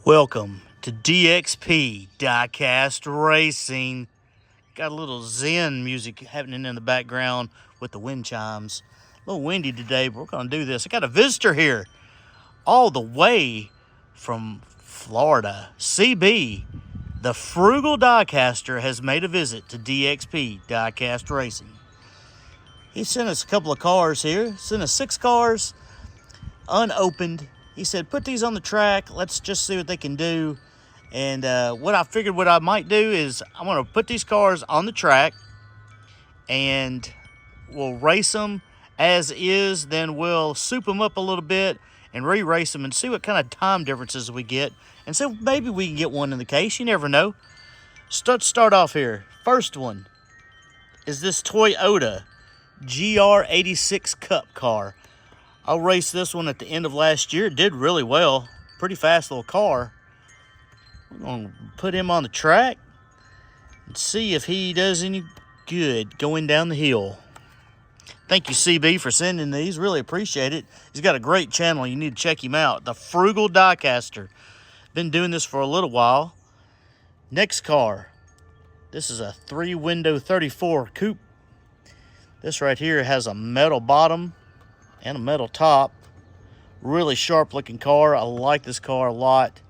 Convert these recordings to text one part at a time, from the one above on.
Welcome to DXP Diecast Racing. Got a little zen music happening in the background with the wind chimes. A little windy today, but we're going to do this. I got a visitor here all the way from Florida. CB, the Frugal Diecaster, has made a visit to DXP Diecast Racing. He sent us a couple of cars here. Sent us 6 cars, unopened. He said, put these on the track. Let's just see what they can do. And what I might do is I'm going to put these cars on the track and we'll race them as is. Then we'll soup them up a little bit and re-race them and see what kind of time differences we get. And so maybe we can get one in the case. You never know. Start off here. First one is this Toyota GR86 Cup car. I raced this one at the end of last year. It did really well. Pretty fast little car. We're going to put him on the track and see if he does any good going down the hill. Thank you, CB, for sending these. Really appreciate it. He's got a great channel. You need to check him out. The Frugal Diecaster. Been doing this for a little while. Next car. This is a 3-window 34 coupe. This right here has a metal bottom and a metal top. Really sharp looking car. I like this car a lot.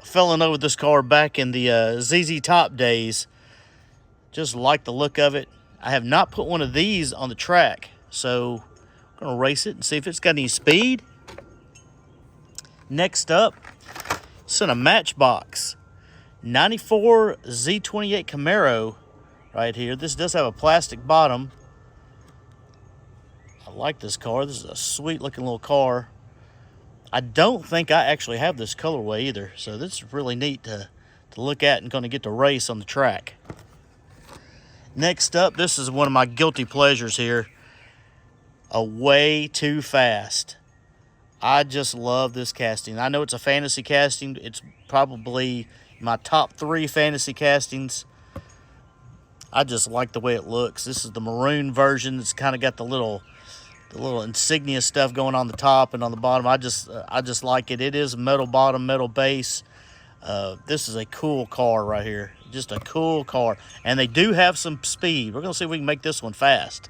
Fell in love with this car back in the ZZ Top days. Just like the look of it. I have not put one of these on the track, so I'm going to race it and see if it's got any speed. Next up, it's in a Matchbox 94 Z28 Camaro right here. This does have a plastic bottom. I like this car. This is a sweet looking little car. I don't think I actually have this colorway either, so this is really neat to look at and going to get to race on the track. Next up, this is one of my guilty pleasures here. A Way Too Fast. I just love this casting. I know it's a fantasy casting. It's probably my top 3 fantasy castings. I just like the way it looks. This is the maroon version. It's kind of got the little insignia stuff going on the top and on the bottom. I just like it. It is metal bottom, metal base. This is a cool car right here. Just a cool car. And they do have some speed. We're going to see if we can make this one fast.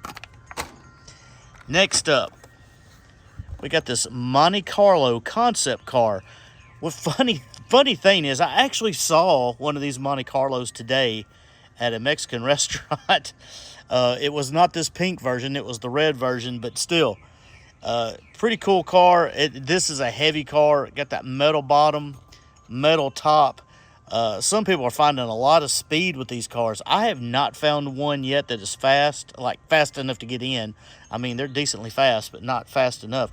Next up, we got this Monte Carlo concept car. What funny thing is, I actually saw one of these Monte Carlos today at a Mexican restaurant. It was not this pink version. It was the red version, but still, pretty cool car. This is a heavy car. Got that metal bottom, metal top. Some people are finding a lot of speed with these cars. I have not found one yet that is fast, like fast enough to get in. I mean, they're decently fast, but not fast enough.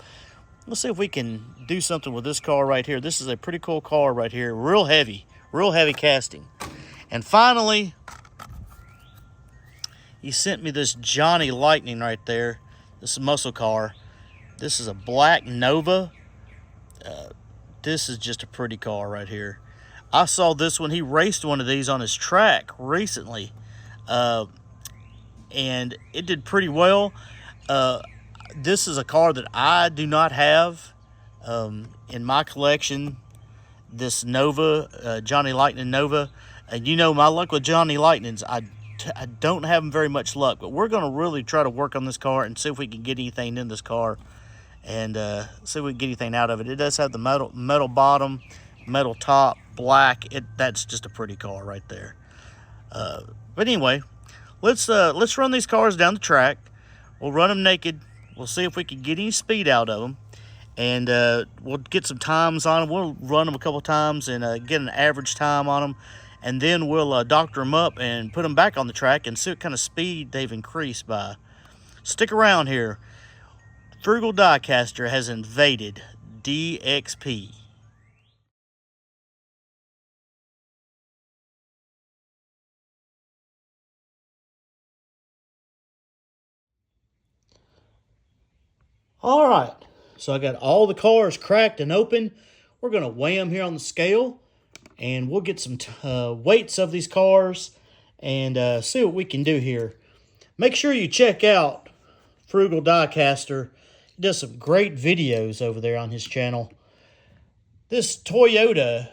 Let's see if we can do something with this car right here. This is a pretty cool car right here. Real heavy casting. And finally, he sent me this Johnny Lightning right there. This is a muscle car. This is a black Nova. This is just a pretty car right here. I saw this one. He raced one of these on his track recently. And it did pretty well. This is a car that I do not have in my collection. This Nova, Johnny Lightning Nova. And you know my luck with Johnny Lightnings. I don't have very much luck, but we're going to really try to work on this car and see if we can get anything in this car and see if we can get anything out of it. It does have the metal bottom, metal top, black. That's just a pretty car right there. But anyway, let's run these cars down the track. We'll run them naked. We'll see if we can get any speed out of them, and we'll get some times on them. We'll run them a couple times and get an average time on them. And then we'll doctor them up and put them back on the track and see what kind of speed they've increased by. Stick around here. Frugal Diecaster has invaded DXP. All right. So I got all the cars cracked and open. We're going to weigh them here on the scale. And we'll get some weights of these cars and see what we can do here. Make sure you check out Frugal Diecaster. He does some great videos over there on his channel. This Toyota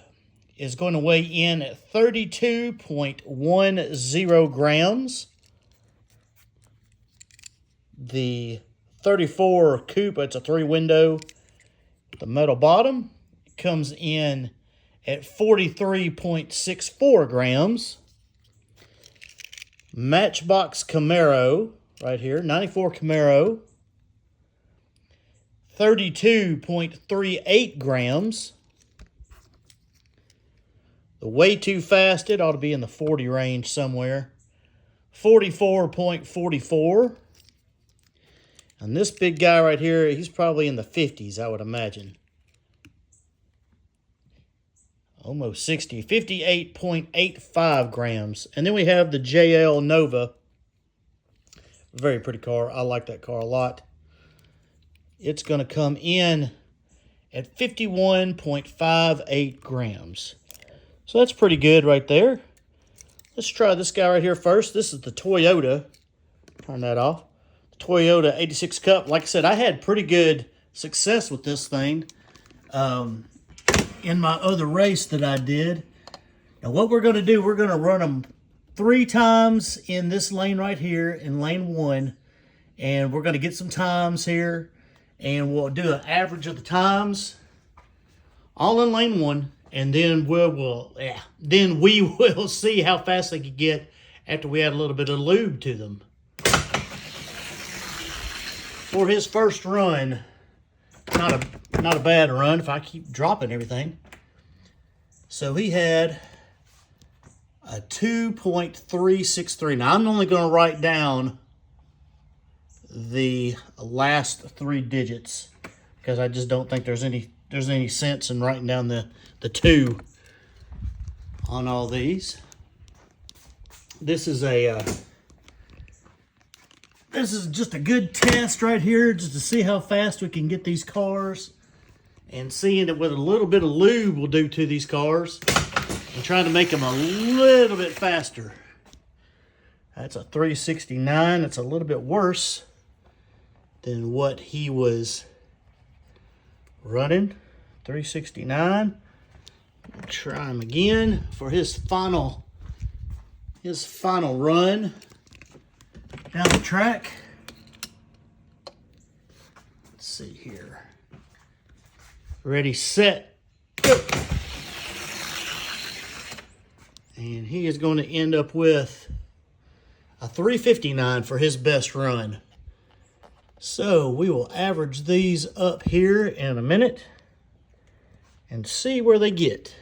is going to weigh in at 32.10 grams. The 34 coupe, it's a 3-window. The metal bottom comes in at 43.64 grams. Matchbox Camaro, right here, 94 Camaro, 32.38 grams. The way too fast, it ought to be in the 40 range somewhere. 44.44. And this big guy right here, he's probably in the 50s, I would imagine. Almost 60, 58.85 grams. And then we have the JL Nova. Very pretty car. I like that car a lot. It's going to come in at 51.58 grams. So that's pretty good right there. Let's try this guy right here first. This is the Toyota. Turn that off. The Toyota 86 Cup. Like I said, I had pretty good success with this thing in my other race that I did. Now what we're going to do, we're going to run them 3 times in this lane right here, in lane 1. And we're going to get some times here. And we'll do an average of the times all in lane 1. And then we will see how fast they can get after we add a little bit of lube to them. For his first run, not a bad run if I keep dropping everything. So he had a 2.363. Now I'm only going to write down the last 3 digits because I just don't think there's any sense in writing down the 2 on all these. This is just a good test right here, just to see how fast we can get these cars, and seeing that what a little bit of lube will do to these cars, and trying to make them a little bit faster. That's a 369. It's a little bit worse than what he was running. 369. We'll try him again for his final run down the track. Let's see here. Ready, set, go. And he is going to end up with a 359 for his best run. So we will average these up here in a minute and see where they get.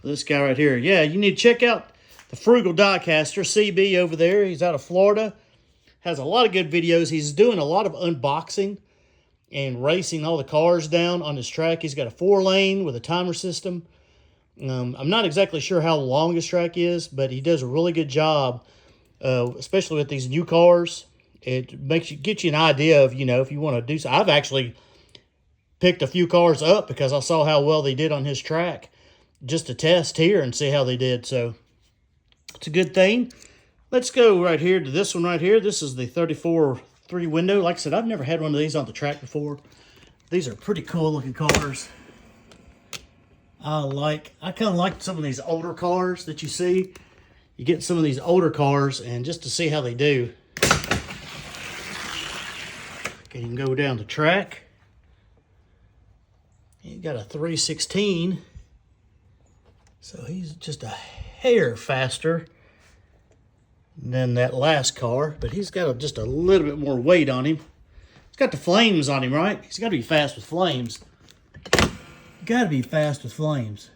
This guy right here. Yeah, you need to check out the Frugal Diecaster, CB over there. He's out of Florida. Has a lot of good videos. He's doing a lot of unboxing and racing all the cars down on his track. He's got a 4-lane with a timer system. I'm not exactly sure how long his track is, but he does a really good job, especially with these new cars. It gets you an idea of, if you want to do so. I've actually picked a few cars up because I saw how well they did on his track, just to test here and see how they did. So it's a good thing. Let's go right here to this one right here. This is the 34 3-window. Like I said, I've never had one of these on the track before. These are pretty cool looking cars. I kind of like some of these older cars that you see. You get some of these older cars and just to see how they do. Okay, you can go down the track. You got a 316. So he's just a hair faster than that last car, but he's got just a little bit more weight on him. He's got the flames on him, right? He's got to be fast with flames. Got to be fast with flames.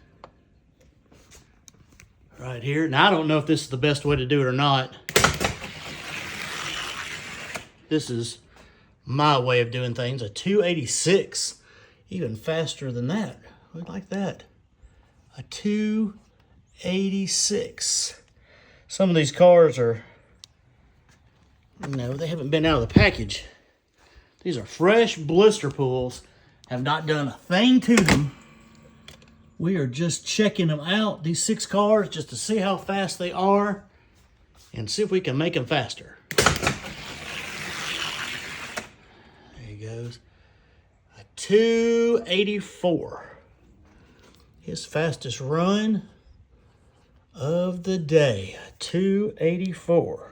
Right here. Now, I don't know if this is the best way to do it or not. This is my way of doing things. A 286. Even faster than that. We like that. A 286. Some of these cars are, they haven't been out of the package. These are fresh blister pulls. Have not done a thing to them. We are just checking them out, these 6 cars, just to see how fast they are and see if we can make them faster. There he goes. A 284. His fastest run of the day, 284.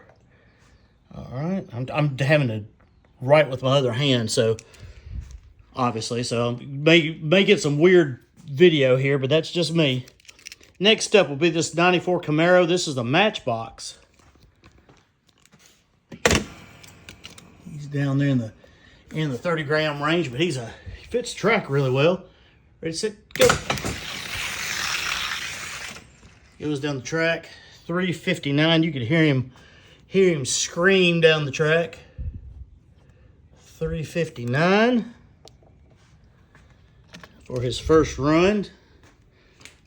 All right, I'm having to write with my other hand, so obviously, so may get some weird video here, but that's just me. Next up will be this 94 Camaro. This is the Matchbox. He's down there in the 30 gram range, but he fits the track really well. Ready, set, go. Goes down the track, 359. You could hear him scream down the track. 359 for his first run.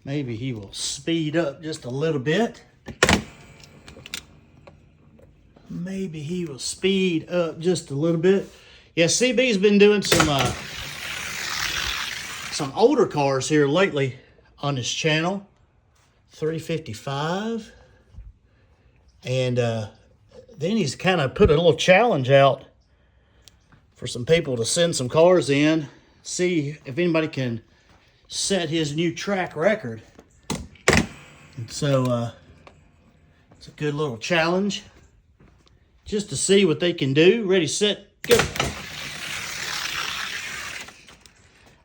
Maybe he will speed up just a little bit. Maybe he will speed up just a little bit. Yeah, CB's been doing some older cars here lately on his channel. 355. And then he's kind of put a little challenge out for some people to send some cars in, see if anybody can set his new track record. And so it's a good little challenge just to see what they can do. Ready, set, go.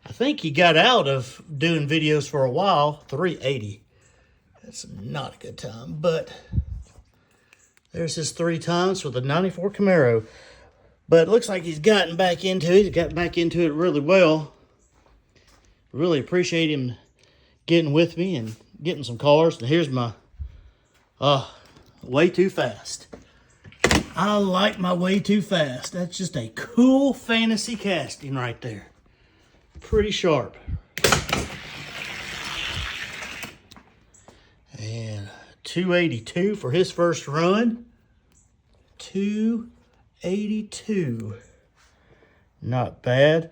I think he got out of doing videos for a while. 380. That's not a good time, but there's his 3 times for the 94 Camaro. But it looks like he's gotten back into it. He's got back into it really well. Really appreciate him getting with me and getting some cars. And here's my way too fast. I like my way too fast. That's just a cool fantasy casting right there. Pretty sharp. And 282 for his first run. 282. Not bad.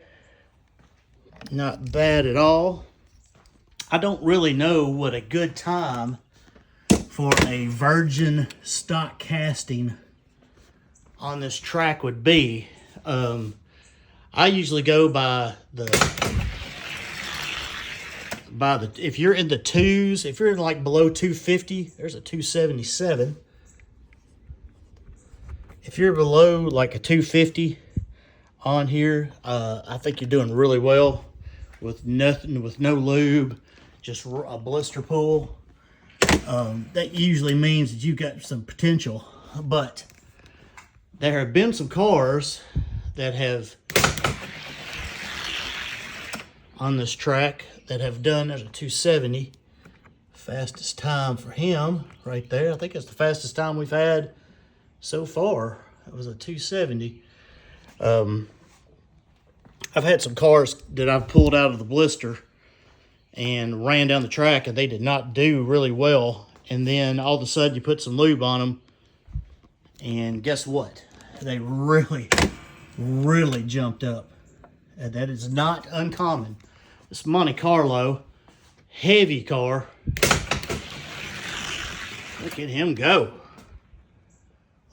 Not bad at all. I don't really know what a good time for a virgin stock casting on this track would be. I usually go by the if you're in the twos, if you're like below 250, there's a 277. If you're below like a 250 on here, I think you're doing really well with nothing, with no lube, just a blister pull. That usually means that you've got some potential. But there have been some cars that have on this track that have done. There's a 270, fastest time for him right there. I think it's the fastest time we've had so far. It was a 270. I've had some cars that I've pulled out of the blister and ran down the track, and they did not do really well. And then all of a sudden you put some lube on them, and guess what? They really, really jumped up. And that is not uncommon. This Monte Carlo, heavy car. Look at him go.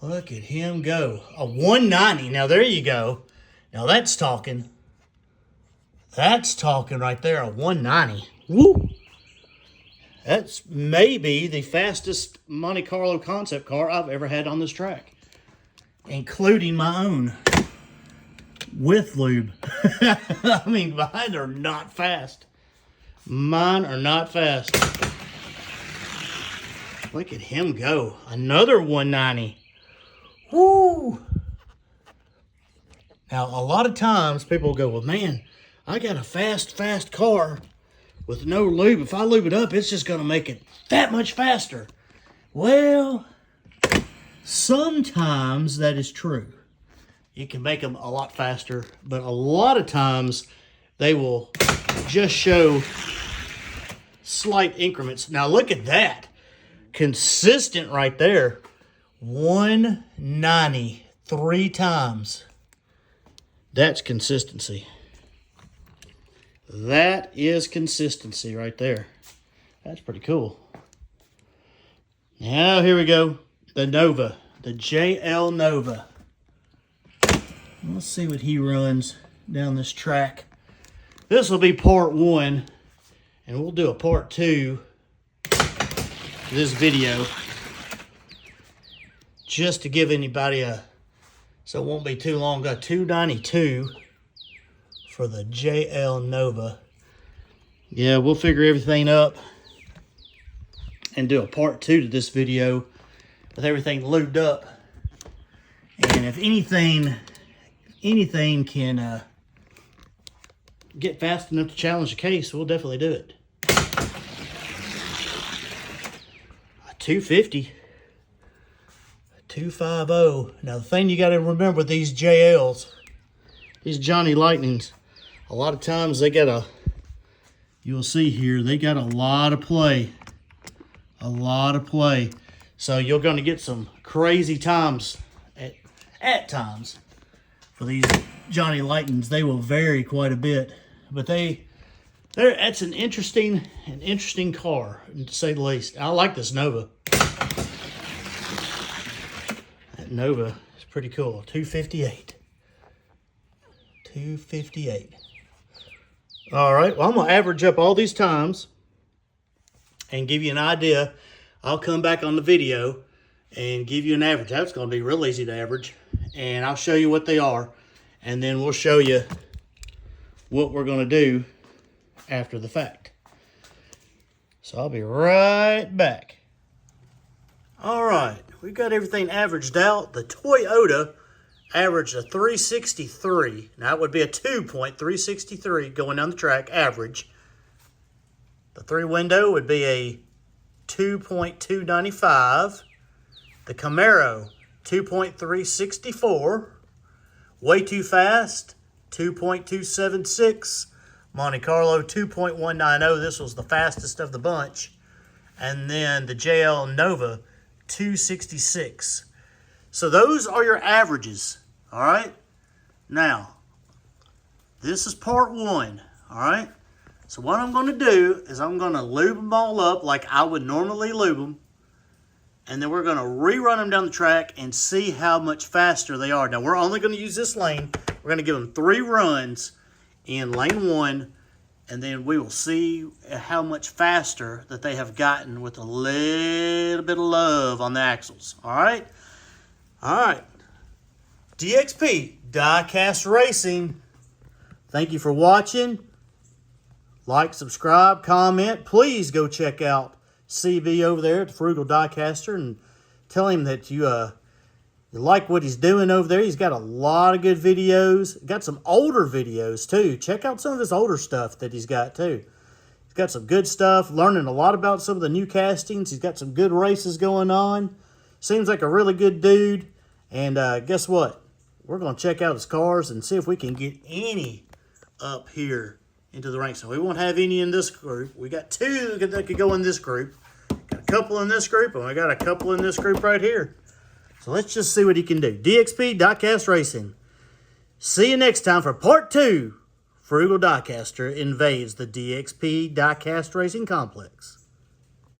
Look at him go. A 190. Now, there you go. Now, that's talking. That's talking right there, a 190. Woo! That's maybe the fastest Monte Carlo concept car I've ever had on this track, including my own, with lube. I mean, mine are not fast. Mine are not fast. Look at him go. Another 190. Woo! Now, a lot of times people go, well, man, I got a fast car with no lube. If I lube it up, it's just going to make it that much faster. Well, sometimes that is true. You can make them a lot faster, but a lot of times they will just show slight increments. Now, look at that. Consistent right there. 190 3 times. That's consistency. That is consistency right there. That's pretty cool. Now, here we go. The Nova. The JL Nova. Let's see what he runs down this track. This will be part 1. And we'll do a part 2 to this video, just to give anybody so it won't be too long. Got $292 for the JL Nova. Yeah, we'll figure everything up and do a part 2 to this video with everything lubed up. And if anything can get fast enough to challenge the case, we'll definitely do it. 250. 250. Now the thing you got to remember with these JLs, these Johnny Lightnings, a lot of times they got you'll see here, they got a lot of play. A lot of play. So you're going to get some crazy times at times for these Johnny Lightnings. They will vary quite a bit, but that's an interesting car, to say the least. I like this Nova. That Nova is pretty cool. 258. 258. All right, well, I'm going to average up all these times and give you an idea. I'll come back on the video and give you an average. That's going to be real easy to average. And I'll show you what they are. And then we'll show you what we're going to do after the fact. So I'll be right back. All right, we've got everything averaged out. The Toyota averaged a 363. Now it would be a 2.363 going down the track average. The 3-window would be a 2.295. The Camaro, 2.364. Way Too Fast, 2.276. Monte Carlo, 2.190. This was the fastest of the bunch. And then the JL Nova, 266. So those are your averages, all right? Now, this is part 1, all right? So what I'm going to do is I'm going to lube them all up like I would normally lube them. And then we're going to rerun them down the track and see how much faster they are. Now, we're only going to use this lane. We're going to give them 3 runs in lane 1. And then we will see how much faster that they have gotten with a little bit of love on the axles. All right? All right. DXP, Diecast Racing. Thank you for watching. Like, subscribe, comment. Please go check out CB over there at the Frugal Diecaster and tell him that you like what he's doing over there. He's got a lot of good videos. Got some older videos too. Check out some of his older stuff that he's got too. He's got some good stuff, learning a lot about some of the new castings. He's got some good races going on. Seems like a really good dude. And guess what? We're going to check out his cars and see if we can get any up here into the ranks. So we won't have any in this group. We got 2 that could go in this group. Got a couple in this group, and we got a couple in this group right here. So let's just see what he can do. DXP, Diecast Racing. See you next time for part 2. Frugal Diecaster invades the DXP Diecast Racing Complex.